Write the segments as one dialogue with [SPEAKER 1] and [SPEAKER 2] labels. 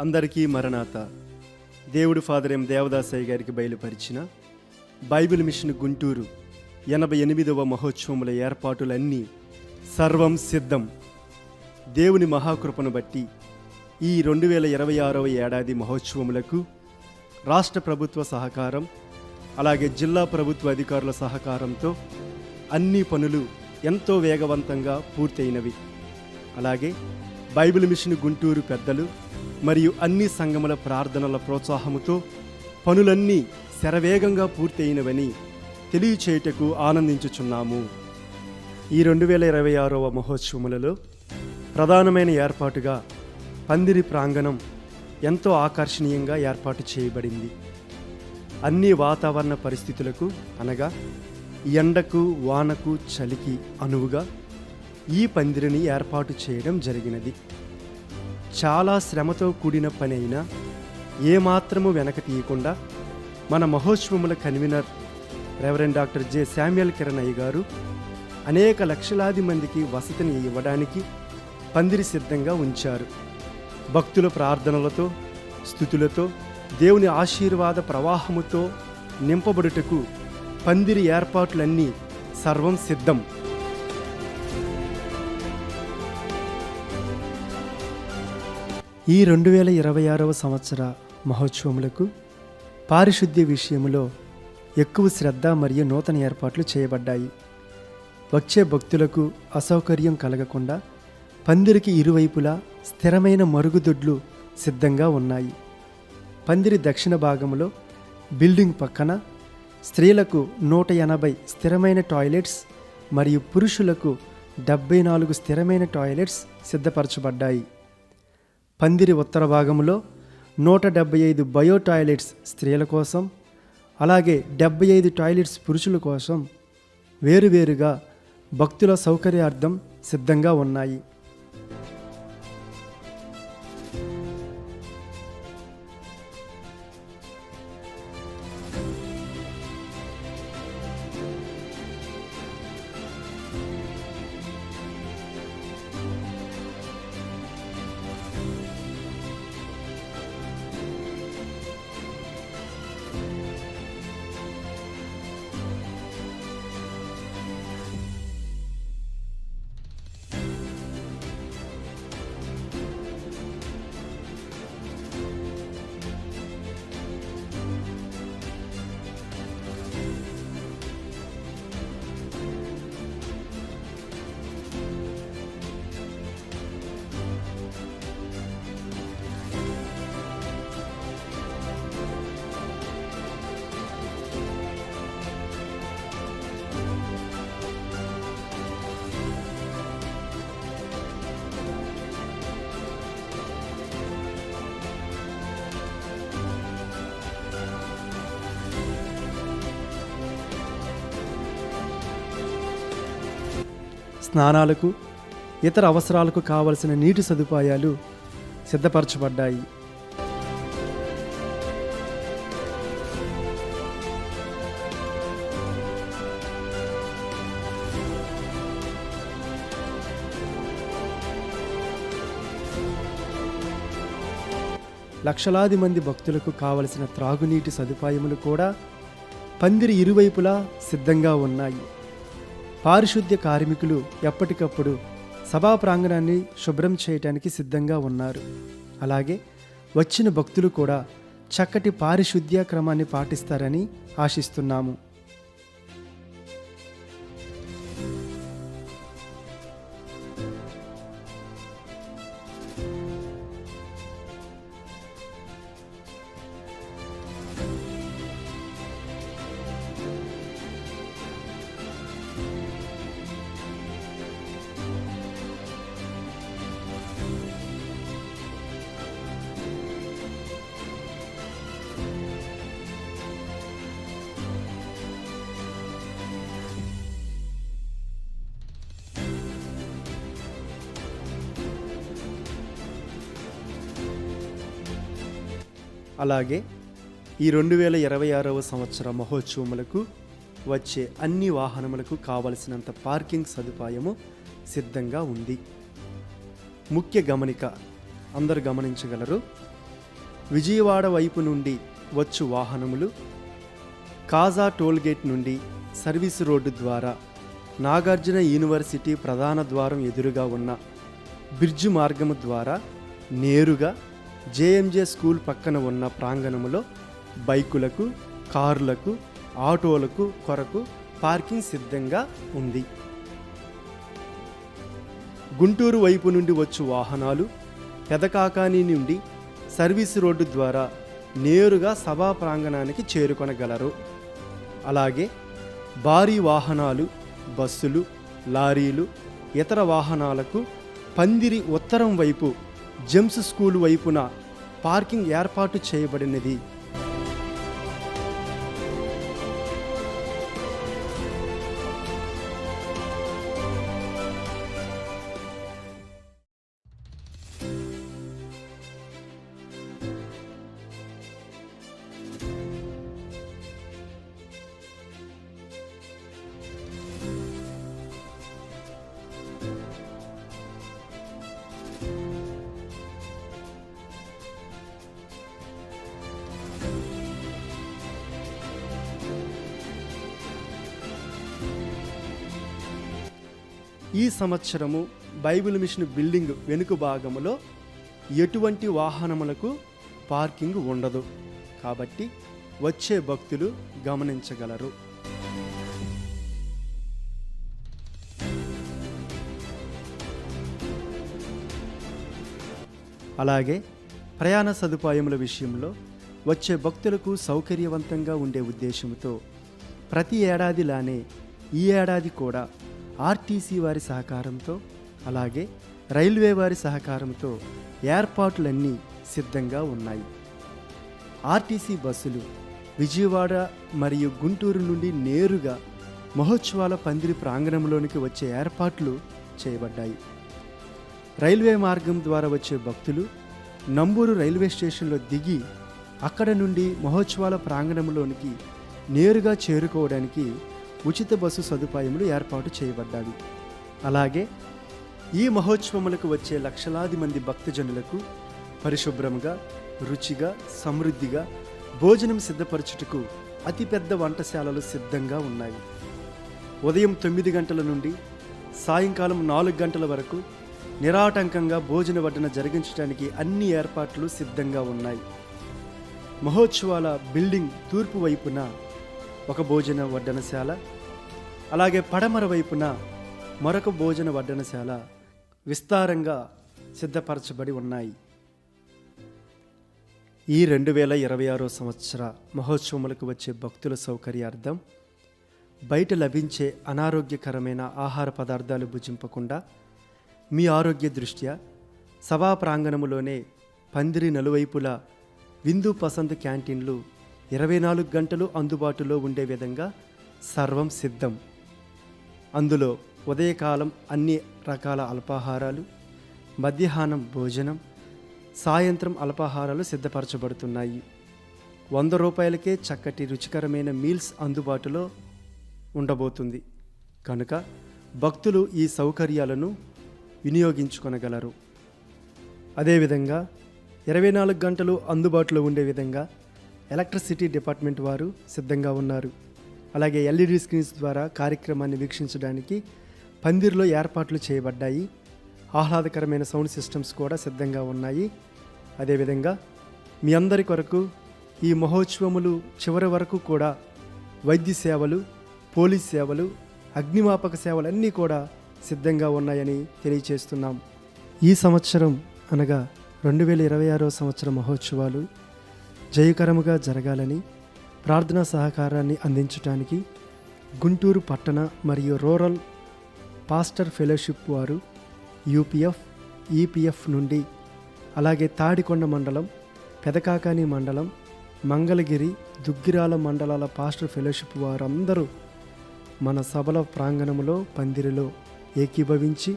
[SPEAKER 1] అందరికీ మరణాత. దేవుడు ఫాదర్ ఎం దేవదాసయ్య గారికి బయలుపరిచిన బైబిల్ మిషన్ గుంటూరు 88వ మహోత్సవముల ఏర్పాటులన్నీ సర్వం సిద్ధం. దేవుని మహాకృపను బట్టి ఈ 2026వ ఏడాది మహోత్సవములకు రాష్ట్ర ప్రభుత్వ సహకారం, అలాగే జిల్లా ప్రభుత్వ అధికారుల సహకారంతో అన్ని పనులు ఎంతో వేగవంతంగా పూర్తయినవి. అలాగే బైబిల్ మిషన్ గుంటూరు పెద్దలు మరియు అన్ని సంఘముల ప్రార్థనల ప్రోత్సాహముతో పనులన్నీ శరవేగంగా పూర్తయినవని తెలియచేయుటకు ఆనందించుచున్నాము. ఈ 2026వ మహోత్సవములలో ప్రధానమైన ఏర్పాటుగా పందిరి ప్రాంగణం ఎంతో ఆకర్షణీయంగా ఏర్పాటు చేయబడింది. అన్ని వాతావరణ పరిస్థితులకు అనగా ఎండకు, వానకు, చలికి అనువుగా ఈ పందిరిని ఏర్పాటు చేయడం జరిగినది. చాలా శ్రమతో కూడిన పని అయినా ఏమాత్రము వెనక తీయకుండా మన మహోత్సవముల convener reverend doctor J Samuel Kiranaiah garu అనేక లక్షలాది మందికి వసతిని ఇవ్వడానికి పందిరి సిద్ధంగా ఉంచారు. భక్తుల ప్రార్థనలతో, స్తుతులతో, దేవుని ఆశీర్వాద ప్రవాహముతో నింపబడుటకు పందిరి ఏర్పాట్లన్నీ సర్వం సిద్ధం. ఈ 2026వ సంవత్సర మహోత్సవములకు పారిశుద్ధ్య విషయంలో ఎక్కువ శ్రద్ధ మరియు నూతన ఏర్పాట్లు చేయబడ్డాయి. వచ్చే భక్తులకు అసౌకర్యం కలగకుండా పందిరికి ఇరువైపులా స్థిరమైన మరుగుదొడ్లు సిద్ధంగా ఉన్నాయి. పందిరి దక్షిణ భాగంలో బిల్డింగ్ పక్కన స్త్రీలకు 180 స్థిరమైన టాయిలెట్స్ మరియు పురుషులకు 74 స్థిరమైన టాయిలెట్స్ సిద్ధపరచబడ్డాయి. పందిరి ఉత్తర భాగంలో 175 బయో టాయిలెట్స్ స్త్రీల కోసం, అలాగే 75 టాయిలెట్స్ పురుషుల కోసం వేరువేరుగా భక్తుల సౌకర్యార్థం సిద్ధంగా ఉన్నాయి. స్నానాలకు, ఇతర అవసరాలకు కావలసిన నీటి సదుపాయాలు సిద్ధపరచబడ్డాయి. లక్షలాది మంది భక్తులకు కావలసిన త్రాగునీటి సదుపాయములు కూడా పందిరి ఇరువైపులా సిద్ధంగా ఉన్నాయి. పారిశుద్ధ్య కార్మికులు ఎప్పటికప్పుడు సభా ప్రాంగణాన్ని శుభ్రం చేయడానికి సిద్ధంగా ఉన్నారు. అలాగే వచ్చిన భక్తులు కూడా చక్కటి పారిశుద్ధ్య క్రమాన్ని పాటిస్తారని ఆశిస్తున్నాము. అలాగే ఈ 2026వ సంవత్సర మహోత్సవములకు వచ్చే అన్ని వాహనములకు కావలసినంత పార్కింగ్ సదుపాయము సిద్ధంగా ఉంది. ముఖ్య గమనిక అందరూ గమనించగలరు. విజయవాడ వైపు నుండి వచ్చు వాహనములు కాజా టోల్గేట్ నుండి సర్వీస్ రోడ్డు ద్వారా నాగార్జున యూనివర్సిటీ ప్రధాన ద్వారం ఎదురుగా ఉన్న బ్రిడ్జి మార్గము ద్వారా నేరుగా జేఎంజే స్కూల్ పక్కన ఉన్న ప్రాంగణములో బైకులకు, కార్లకు, ఆటోలకు కొరకు పార్కింగ్ సిద్ధంగా ఉంది. గుంటూరు వైపు నుండి వచ్చు వాహనాలు పెదకాకాని నుండి సర్వీస్ రోడ్డు ద్వారా నేరుగా సభా ప్రాంగణానికి చేరుకొనగలరు. అలాగే భారీ వాహనాలు, బస్సులు, లారీలు, ఇతర వాహనాలకు పందిరి ఉత్తరం వైపు జెమ్స్ స్కూల్ వైపున పార్కింగ్ ఏర్పాటు చేయబడినది. ఈ సంవత్సరము బైబిల్ మిషన్ బిల్డింగ్ వెనుక భాగములో ఎటువంటి వాహనములకు పార్కింగ్ ఉండదు కాబట్టి వచ్చే భక్తులు గమనించగలరు. అలాగే ప్రయాణ సదుపాయముల విషయంలో వచ్చే భక్తులకు సౌకర్యవంతంగా ఉండే ఉద్దేశంతో ప్రతి ఏడాదిలానే ఈ ఏడాది కూడా ఆర్టీసీ వారి సహకారంతో అలాగే రైల్వే వారి సహకారంతో ఏర్పాట్లన్నీ సిద్ధంగా ఉన్నాయి. ఆర్టీసీ బస్సులు విజయవాడ మరియు గుంటూరు నుండి నేరుగా మహోత్సవాల పందిరి ప్రాంగణంలోనికి వచ్చే ఏర్పాట్లు చేయబడ్డాయి. రైల్వే మార్గం ద్వారా వచ్చే భక్తులు నంబూరు రైల్వే స్టేషన్లో దిగి అక్కడ నుండి మహోత్సవాల ప్రాంగణంలోనికి నేరుగా చేరుకోవడానికి ఉచిత బస్సు సదుపాయములు ఏర్పాటు చేయబడ్డాయి. అలాగే ఈ మహోత్సవములకు వచ్చే లక్షలాది మంది భక్తజనులకు పరిశుభ్రంగా, రుచిగా, సమృద్ధిగా భోజనం సిద్ధపరచుటకు అతిపెద్ద వంటశాలలు సిద్ధంగా ఉన్నాయి. ఉదయం 9 గంటల నుండి సాయంకాలం 4 గంటల వరకు నిరాటంకంగా భోజన వడ్డన జరిగించడానికి అన్ని ఏర్పాట్లు సిద్ధంగా ఉన్నాయి. మహోత్సవాల బిల్డింగ్ తూర్పు వైపున ఒక భోజన వడ్డనశాల, అలాగే పడమర వైపున మరొక భోజన వడ్డనశాల విస్తారంగా సిద్ధపరచబడి ఉన్నాయి. ఈ 2026 సంవత్సర మహోత్సవములకు వచ్చే భక్తుల సౌకర్యార్థం బయట లభించే అనారోగ్యకరమైన ఆహార పదార్థాలు భుజింపకుండా మీ ఆరోగ్య దృష్ట్యా సభా ప్రాంగణములోనే పందిరి నలువైపులా విందు పసంద్ క్యాంటీన్లు 24 గంటలు అందుబాటులో ఉండే విధంగా సర్వం సిద్ధం. అందులో ఉదయకాలం అన్ని రకాల అల్పాహారాలు, మధ్యాహ్నం భోజనం, సాయంత్రం అల్పాహారాలు సిద్ధపరచబడుతున్నాయి. 100 రూపాయలకే చక్కటి రుచికరమైన మీల్స్ అందుబాటులో ఉండబోతుంది కనుక భక్తులు ఈ సౌకర్యాలను వినియోగించుకొనగలరు. అదేవిధంగా 24 గంటలు అందుబాటులో ఉండే విధంగా ఎలక్ట్రిసిటీ డిపార్ట్మెంట్ వారు సిద్ధంగా ఉన్నారు. అలాగే ఎల్ఈడి స్క్రీన్స్ ద్వారా కార్యక్రమాన్ని వీక్షించడానికి పందిరిలో ఏర్పాట్లు చేయబడ్డాయి. ఆహ్లాదకరమైన సౌండ్ సిస్టమ్స్ కూడా సిద్ధంగా ఉన్నాయి. అదేవిధంగా మీ అందరి కొరకు ఈ మహోత్సవములు చివరి వరకు కూడా వైద్య సేవలు, పోలీస్ సేవలు, అగ్నిమాపక సేవలన్నీ కూడా సిద్ధంగా ఉన్నాయని తెలియచేస్తున్నాం. ఈ సంవత్సరం అనగా 2026 సంవత్సర మహోత్సవాలు జయకరముగా జరగాలని ప్రార్థనా సహకారాన్ని అందించడానికి గుంటూరు పట్టణ మరియు రూరల్ పాస్టర్ ఫెలోషిప్ వారు యూపీఎఫ్, ఈపీఎఫ్ నుండి, అలాగే తాడికొండ మండలం, పెదకాకాని మండలం, మంగళగిరి, దుగ్గిరాల మండలాల పాస్టర్ ఫెలోషిప్ వారందరూ మన సభల ప్రాంగణంలో పందిరిలో ఏకీభవించి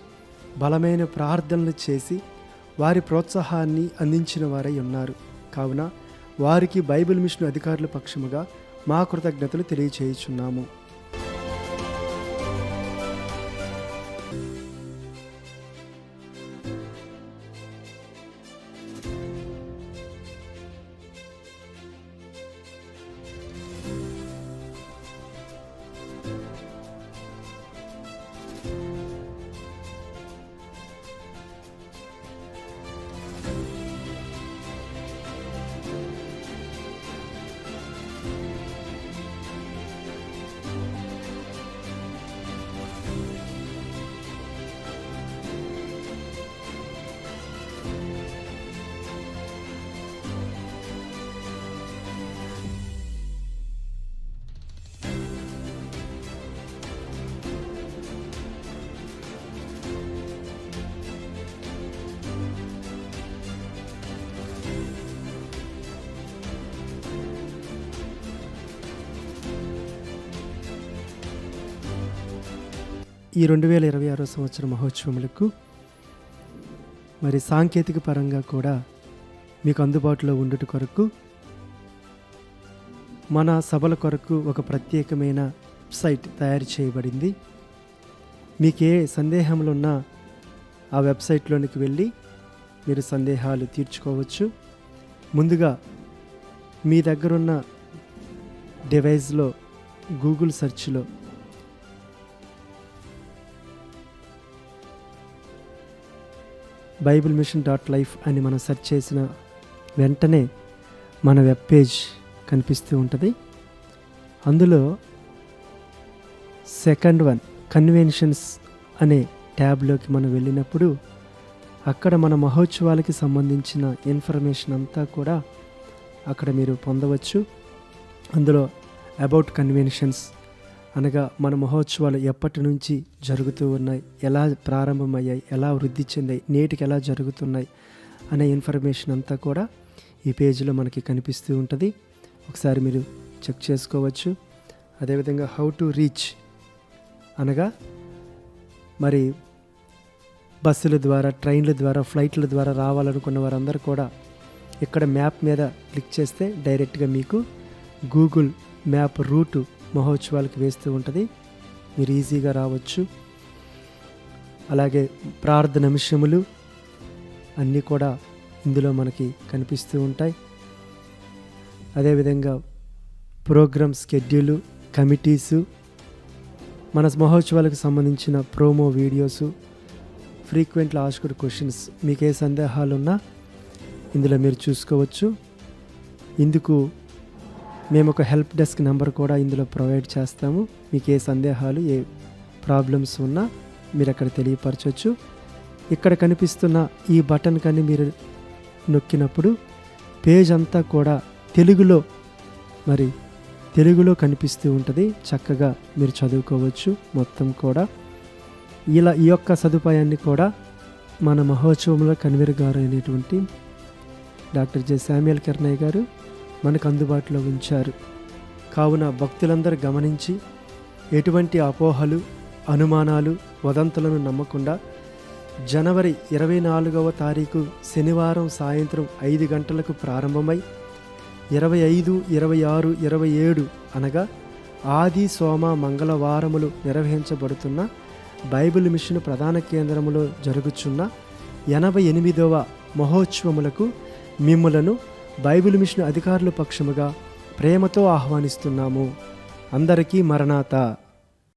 [SPEAKER 1] బలమైన ప్రార్థనలు చేసి వారి ప్రోత్సాహాన్ని అందించిన వారై ఉన్నారు. కావున వారికి బైబిల్ మిషన్ అధికారుల పక్షముగా మా కృతజ్ఞతలు తెలియచేయుచున్నాము. ఈ 2026 సంవత్సర మహోత్సవములకు మరి సాంకేతిక పరంగా కూడా మీకు అందుబాటులో ఉండుట కొరకు మన సభల కొరకు ఒక ప్రత్యేకమైన వెబ్సైట్ తయారు చేయబడింది. మీకు ఏ సందేహములు ఉన్నా ఆ వెబ్సైట్లోనికి వెళ్ళి మీరు సందేహాలు తీర్చుకోవచ్చు. ముందుగా మీ దగ్గరున్న డివైస్లో గూగుల్ సెర్చ్లో BibleMission.life అని మనం సెర్చ్ చేసిన వెంటనే మన వెబ్ పేజ్ కనిపిస్తూ ఉంటుంది. అందులో సెకండ్ వన్ కన్వెన్షన్స్ అనే ట్యాబ్లోకి మనం వెళ్ళినప్పుడు అక్కడ మన మహోత్సవాలకి సంబంధించిన ఇన్ఫర్మేషన్ అంతా కూడా అక్కడ మీరు పొందవచ్చు. అందులో అబౌట్ కన్వెన్షన్స్ అనగా మన మహోత్సవాలు ఎప్పటి నుంచి జరుగుతూ ఉన్నాయి, ఎలా ప్రారంభమయ్యాయి, ఎలా వృద్ధి చెందాయి, నేటికి ఎలా జరుగుతున్నాయి అనే ఇన్ఫర్మేషన్ అంతా కూడా ఈ పేజీలో మనకి కనిపిస్తూ ఉంటుంది. ఒకసారి మీరు చెక్ చేసుకోవచ్చు. అదేవిధంగా హౌ టు రీచ్ అనగా మరి బస్సుల ద్వారా, ట్రైన్ల ద్వారా, ఫ్లైట్ల ద్వారా రావాలనుకున్న వారందరూ కూడా ఇక్కడ మ్యాప్ మీద క్లిక్ చేస్తే డైరెక్ట్గా మీకు గూగుల్ మ్యాప్ రూటు మహోత్సవాలకు వేస్తూ ఉంటుంది. మీరు ఈజీగా రావచ్చు. అలాగే ప్రార్థన అంశములు అన్నీ కూడా ఇందులో మనకి కనిపిస్తూ ఉంటాయి. అదేవిధంగా ప్రోగ్రామ్ స్కెడ్యూలు, కమిటీసు, మన మహోత్సవాలకు సంబంధించిన promo videos, frequently asked questions, మీకు ఏ సందేహాలు ఉన్నా ఇందులో మీరు చూసుకోవచ్చు. ఇందుకు మేము ఒక హెల్ప్ డెస్క్ నెంబర్ కూడా ఇందులో ప్రొవైడ్ చేస్తాము. మీకు ఏ సందేహాలు, ఏ ప్రాబ్లమ్స్ ఉన్నా మీరు అక్కడ తెలియపరచవచ్చు. ఇక్కడ కనిపిస్తున్న ఈ బటన్ కానీ మీరు నొక్కినప్పుడు పేజ్ అంతా కూడా తెలుగులో కనిపిస్తూ ఉంటుంది. చక్కగా మీరు చదువుకోవచ్చు మొత్తం కూడా. ఇలా ఈ యొక్క సదుపాయాన్ని కూడా మన మహోత్సవంలో కన్వీనర్ గారు అయినటువంటి డాక్టర్ జె శామ్యూయల్ కెర్నయ్య గారు మనకు అందుబాటులో ఉంచారు. కావున భక్తులందరూ గమనించి ఎటువంటి అపోహలు, అనుమానాలు, వదంతులను నమ్మకుండా జనవరి 24వ తారీఖు శనివారం సాయంత్రం 5 గంటలకు ప్రారంభమై 25, 26, 27 అనగా ఆది, సోమ, మంగళవారములు నిర్వహించబడుతున్న బైబిల్ మిషన్ ప్రధాన కేంద్రములో జరుగుచున్న 88వ మహోత్సవములకు మిమ్ములను బైబిల్ మిషన్ అధికారుల పక్షముగా ప్రేమతో ఆహ్వానిస్తున్నాము. అందరికీ మరణాత.